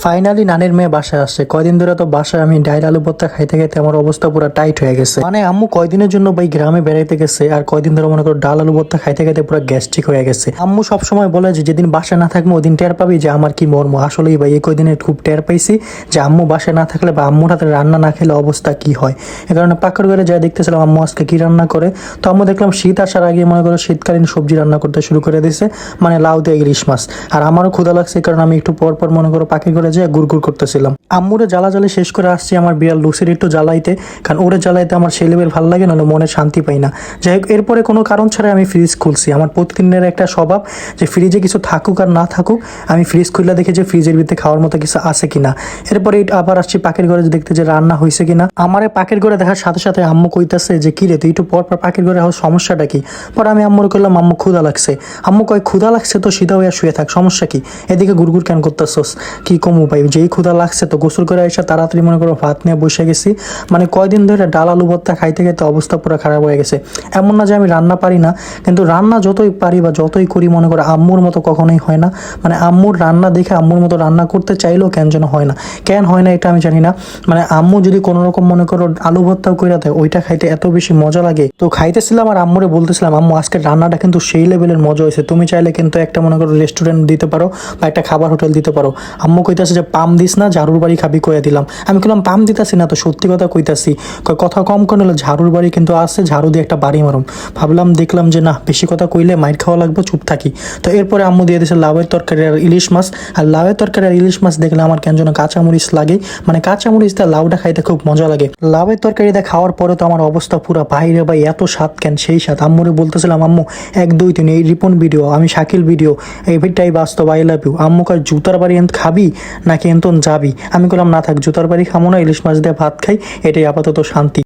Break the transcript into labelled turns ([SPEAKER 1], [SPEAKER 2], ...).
[SPEAKER 1] Finally নানির মেয়ে বাসায় আসছে। কয়দিন ধরে তো বাসায় আমি ডাইল আলু ভর্তা খাইতে খাইতে আমার অবস্থা পুরো টাইট হয়ে গেছে। মানে আম্মু কয়দিনের জন্য ভাই গ্রামে বেড়াইতে গেছে, আর কয়দিন ধরে মনে করো ডাল আলু ভর্তা খাইতে খাইতে পুরো গ্যাস্ট্রিক হয়ে গেছে। আম্মু সবসময় বলে যে যেদিন বাসায় না থাকবো ওদিন টের পাবি যে আমার কি মর্ম। আসলেই ভাই এই কয়দিনে খুব টের পাইছি যে আম্মু বাসায় না থাকলে বা আম্মুর হাতে রান্না না খেলে অবস্থা কি হয়। এ কারণে পাকড় ঘরে যা দেখতেছিলাম আম্মু আজকে কি রান্না করে। তো আম্মু দেখলাম শীত আসার আগে মনে করো শীতকালীন সবজি রান্না করতে শুরু করে দিয়েছে, মানে লাউ দিয়ে ইলিশ মাছ। আর আমারও ক্ষুধা লাগছে, কারণ আমি একটু পর পর মনে করো পাখির ঘরে যেয়ে গুড় করতেছিলাম। আম্মুরে জ্বালাজালি শেষ করে আসছি আমার বিড়াল লুসির একটু জ্বালাইতে, কারণ ওরে জ্বালাইতে আমার সেই লেভেল ভালো লাগে, নাহলে মনে শান্তি পাই না। যাই হোক, এরপরে কোনো কারণ ছাড়াই আমি ফ্রিজ খুলছি। আমার প্রতিদিনের একটা স্বভাব যে ফ্রিজে কিছু থাকুক আর না থাকুক আমি ফ্রিজ খুলে দেখি যে ফ্রিজের ভিতরে খাওয়ার মতো কিছু আছে কিনা। এরপরে আবার আসছি পাখির ঘরে দেখতে যে রান্না হয়েছে কিনা। আমার পাখির ঘরে দেখার সাথে সাথে আম্মু কইতাছে যে কি রে তুই একটু পর পর পাখির ঘরে হওয়ার সমস্যাটা কি। পরে আমি আম্মুর করলাম আম্মু ক্ষুধা লাগছে। আম্মু কয় ক্ষুধা লাগছে তো সিধা হইয়া শুয়ে থাক, সমস্যা কি, এদিকে গুড় কেন করতেছস। কি কমু ভাই, যেই ক্ষুধা লাগছে তো গোসল করে এসে তাড়াতাড়ি মনে করো ভাত নিয়ে বসে গেছি। মানে কয়দিন ধরে ডাল আলু ভর্তা খাইতে খাইতে অবস্থা পুরো খারাপ হয়ে গেছে। এমন না যে আমি রান্না পারি না, কিন্তু রান্না যতই পারি বা যতই করি মনে করো আম্মুর মতো কখনোই হয় না। মানে আম্মুর রান্না দেখে আম্মুর মতো রান্না করতে চাইলেও কেন যেন হয় না। কেন হয় না এটা আমি জানি না। মানে আম্মু যদি কোনো রকম মনে করো আলু ভর্তাও করে দেয়, ওইটা খাইতে এত বেশি মজা লাগে। তো খাইতেছিলাম আর আম্মুরে বলতেছিলাম আম্মু আজকের রান্নাটা কিন্তু সেই লেভেলের মজা হয়েছে, তুমি চাইলে কিন্তু একটা মনে করো রেস্টুরেন্ট দিতে পারো বা একটা খাবার হোটেল দিতে পারো। আম্মু কইতাছে যে পাম দিস না, ঝাড়ুর বাড়ি খাবি কয়ে দিলাম। আমি বললাম পাম দিতাছি না তো, সত্যি কথা কইতাছি। কথা কম করে নিল, ঝাড়ুর বাড়ি কিন্তু আছে, ঝাড়ু দিয়ে একটা বাড়ি মারুম। ভাবলাম দেখলাম যে না, বেশি কথা কইলে মাইর খাওয়া লাগবে, চুপ থাকি। তো এরপরে আম্মু দিয়ে দিয়েছে লাউয়ের তরকারি আর ইলিশ মাছ। আর লাউয়ের তরকারি আর ইলিশ মাছ দেখলে আমার কেন যেন কাঁচামরিচ লাগে, মানে কাঁচামরিচ দিয়ে লাউটা খাইতে খুব মজা লাগে। লাউয়ের তরকারিটা খাওয়ার পরে তো আমার অবস্থা পুরো বাইরে ভাই, এত স্বাদ কেন সেই স্বাদ। আম্মুরে বলতেছিলাম আম্মু 1 2 3 এই রিপন ভিডিও, আমি শাকিল ভিডিও, এইটাই বাস্তব, আই লাভ ইউ। আম্মু কয় জুতার বাড়ি খাবি নাকি এন্তন যাবি। আমি বললাম না থাক, জুতার বাড়ি খামো না, ইলিশ মাছ দিয়ে ভাত খাই, এটাই আপাতত শান্তি।